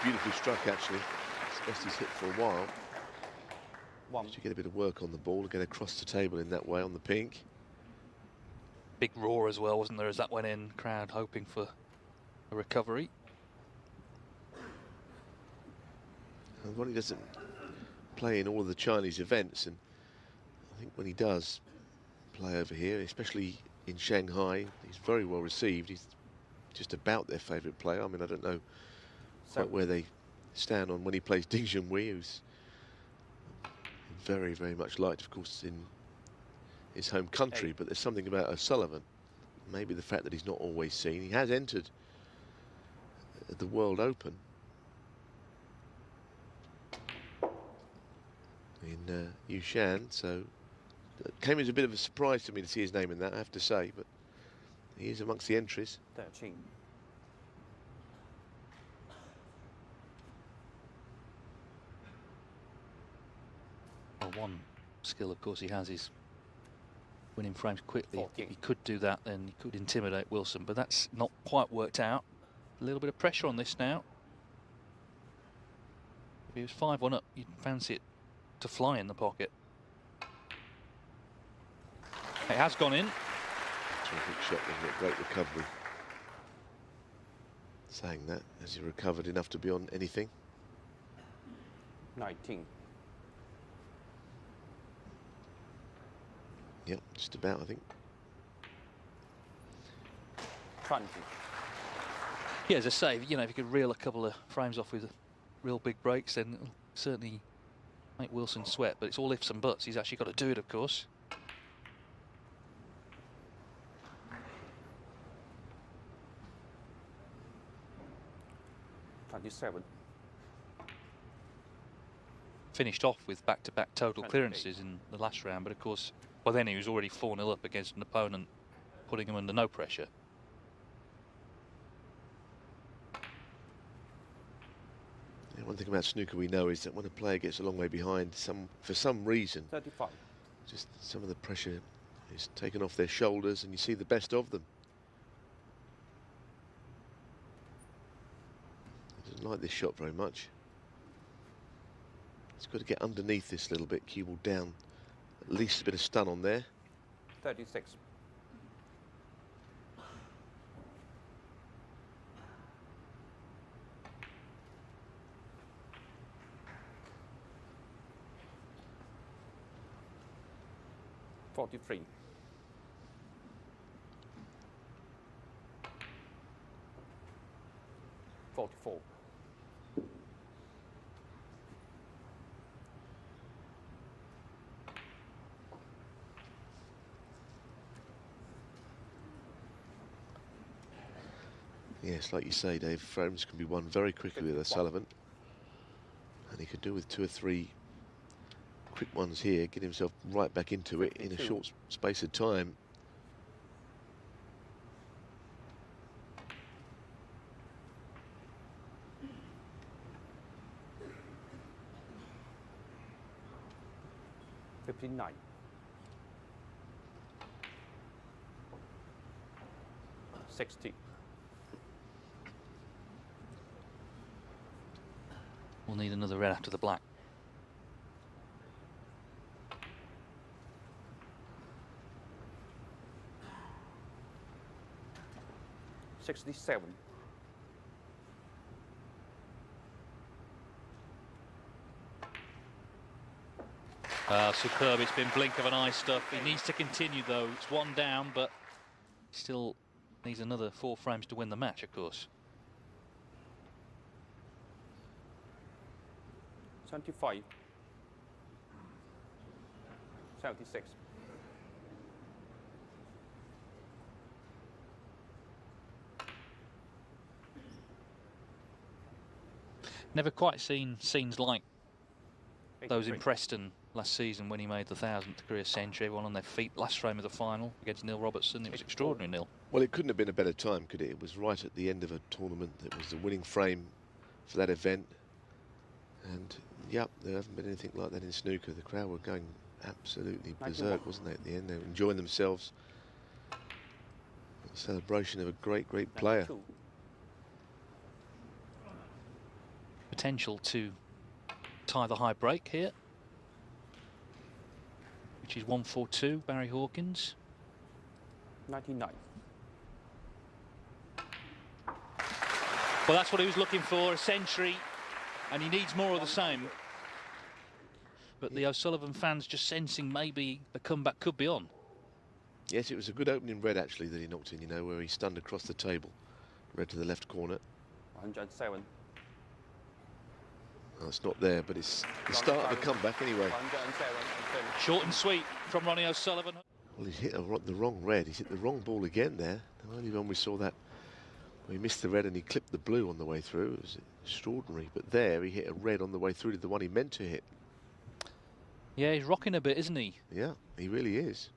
beautifully struck, actually. It's the best he's hit for a while. To get a bit of work on the ball, get across the table in that way on the pink. Big roar as well, wasn't there, as that went in? Crowd hoping for a recovery. And Ronnie doesn't play in all of the Chinese events, and I think when he does play over here, especially in Shanghai, he's very well received. He's just about their favourite player. I mean, I don't know quite where they stand on when he plays Ding Junhui, who's very, very much liked, of course, in his home country. But there's something about O'Sullivan, maybe the fact that he's not always seen. He has entered the World Open in Yushan, so it came as a bit of a surprise to me to see his name in that, I have to say, but he is amongst the entries. 13. Well, one skill, of course, he has is winning frames quickly. 14. If he could do that, then he could intimidate Wilson, but that's not quite worked out. A little bit of pressure on this now. If he was 5-1 up, you'd fancy it to fly in the pocket. It has gone in. Terrific shot, wasn't it? Great recovery. Saying that, has he recovered enough to be on anything? 19. Yep, just about, I think. 20. Yeah, as I say, you know, if you could reel a couple of frames off with real big breaks, then it'll certainly make Wilson sweat. But it's all ifs and buts. He's actually got to do it, of course. Finished off with back-to-back total clearances in the last round, but of course, by then he was already 4-0 up against an opponent, putting him under no pressure. Yeah, one thing about snooker we know is that when a player gets a long way behind, for some reason, 35. just some of the pressure is taken off their shoulders, and you see the best of them. He doesn't like this shot very much. He's got to get underneath this a little bit, cue ball down. At least a bit of stun on there. 36. $43. 44. Yes, like you say, Dave, frames can be won very quickly with O'Sullivan. And he could do with 2 or 3 quick ones here, get himself right back into it in a short space of time. $59. 60. We'll need another red after the black. $67. Superb. It's been blink of an eye stuff. He needs to continue though. It's one down, but still needs another 4 frames to win the match, of course. 75. 76. Never quite seen scenes like those in Preston last season when he made the 1000th career century. Everyone on their feet. Last frame of the final against Neil Robertson. It was extraordinary, Neil. Well, it couldn't have been a better time, could it? It was right at the end of a tournament. It was the winning frame for that event. And, yep, there hasn't been anything like that in snooker. The crowd were going absolutely berserk, wasn't they, at the end? They were enjoying themselves. A celebration of a great, great player. potential to tie the high break here, which is 142, Barry Hawkins. 99. Well, that's what he was looking for, a century, and he needs more of the same. But the O'Sullivan fans just sensing maybe the comeback could be on. Yes, it was a good opening red, actually, that he knocked in, you know, where he stunned across the table. Red to the left corner. 107. Oh, it's not there, but it's the start of a comeback anyway. 107 and finish. Short and sweet from Ronnie O'Sullivan. Well, he's hit the wrong red. He's hit the wrong ball again there. The only one we saw that, he missed the red and he clipped the blue on the way through. It was extraordinary. But there, he hit a red on the way through to the one he meant to hit. Yeah, he's rocking a bit, isn't he? Yeah, he really is.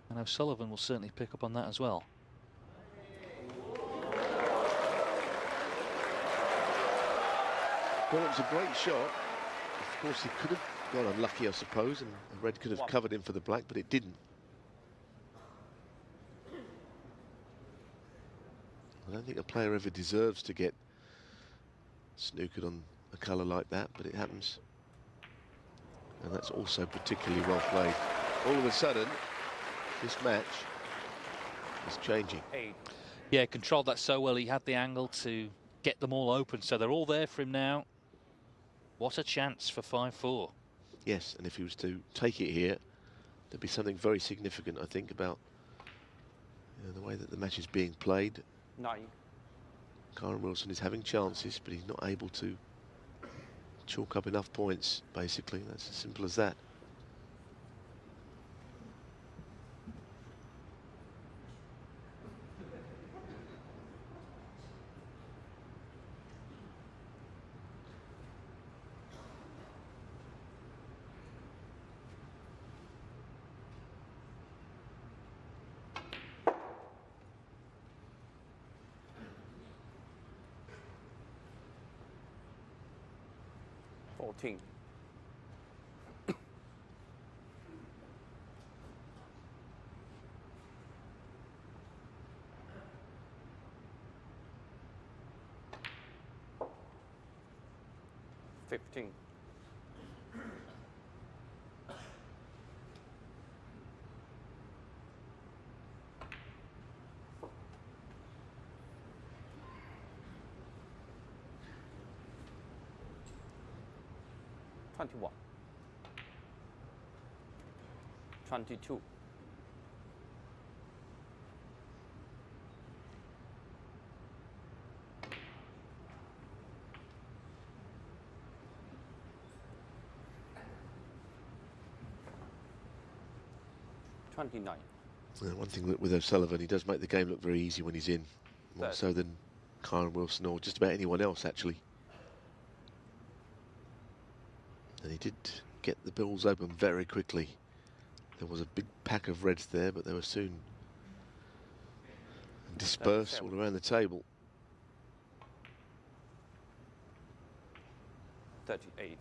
And O'Sullivan will certainly pick up on that as well. Well, it was a great shot. Of course, he could have got unlucky, I suppose, and the red could have covered him for the black, but it didn't. I don't think a player ever deserves to get snookered on a colour like that, but it happens. And that's also particularly well played. All of a sudden, this match is changing. 8. Yeah, controlled that so well. He had the angle to get them all open, so they're all there for him now. What a chance for 5-4. Yes, and if he was to take it here, there'd be something very significant, I think, about the way that the match is being played. 9. Kyren Wilson is having chances, but he's not able to chalk up enough points, basically. That's as simple as that. Fourteen. 15. 21. 22. 29. One thing with O'Sullivan, he does make the game look very easy when he's in, more so than Kyren Wilson or just about anyone else, actually. And he did get the bills open very quickly. There was a big pack of reds there, but they were soon dispersed all around the table. 38.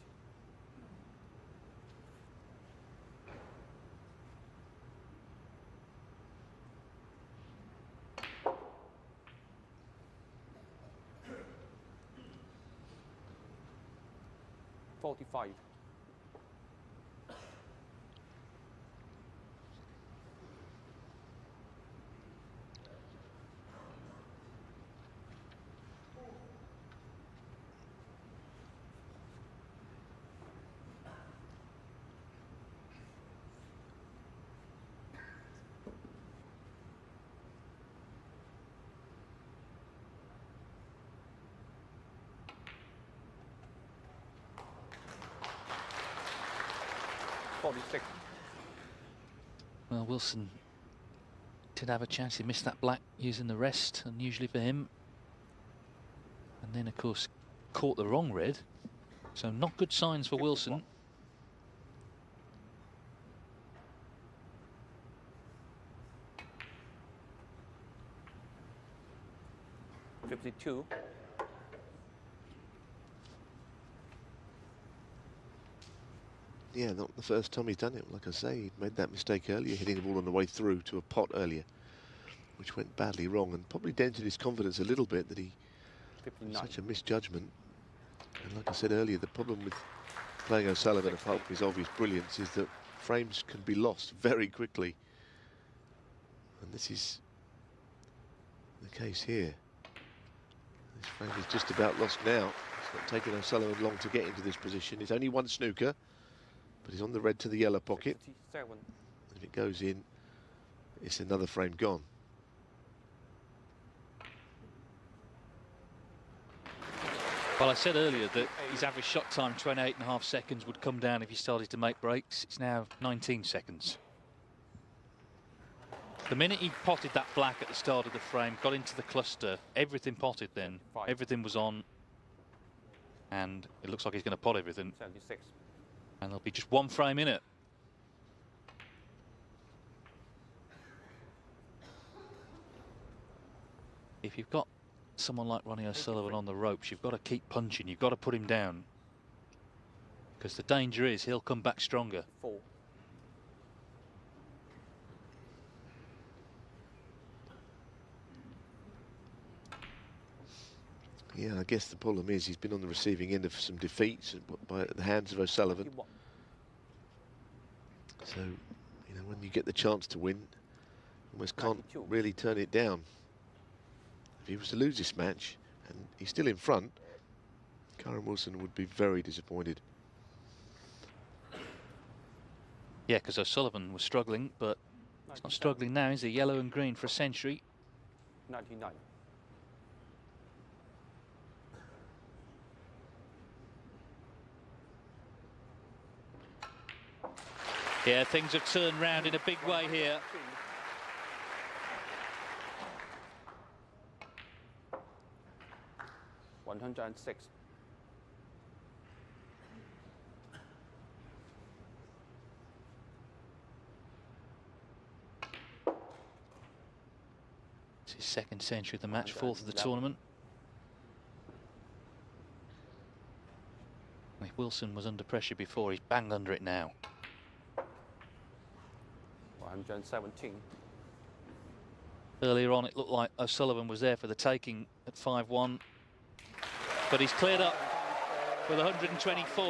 45. 46. Well, Wilson did have a chance. He missed that black using the rest, unusually for him. And then, of course, caught the wrong red. So not good signs for Wilson. 52. Yeah, not the first time he's done it. Like I say, he made that mistake earlier, hitting the ball on the way through to a pot earlier, which went badly wrong and probably dented his confidence a little bit that he 59. such a misjudgment. And like I said earlier, the problem with playing O'Sullivan, apart from his obvious brilliance, is that frames can be lost very quickly. And this is the case here. This frame is just about lost now. It's not taken O'Sullivan long to get into this position. It's only one snooker, but he's on the red to the yellow pocket. 57. If it goes in, it's another frame gone. Well, I said earlier that his average shot time, 28.5 seconds, would come down if he started to make breaks. It's now 19 seconds. The minute he potted that black at the start of the frame, got into the cluster, everything potted then. Everything was on. And it looks like he's going to pot everything. 76. And there'll be just one frame in it. If you've got someone like Ronnie O'Sullivan on the ropes, you've got to keep punching. You've got to put him down. Because the danger is he'll come back stronger. 4. Yeah, I guess the problem is he's been on the receiving end of some defeats by the hands of O'Sullivan. 51. So, you know, when you get the chance to win, almost can't 92. really turn it down. If he was to lose this match, and he's still in front, Karen Wilson would be very disappointed. Yeah, because O'Sullivan was struggling, but he's not struggling now. He's a yellow and green for a century. 99. Yeah, things have turned round in a big way here. $106. It's his second century of the match, fourth of the tournament. If Wilson was under pressure before, he's banged under it now. 117. Earlier on, it looked like O'Sullivan was there for the taking at 5-1, but he's cleared up with 124.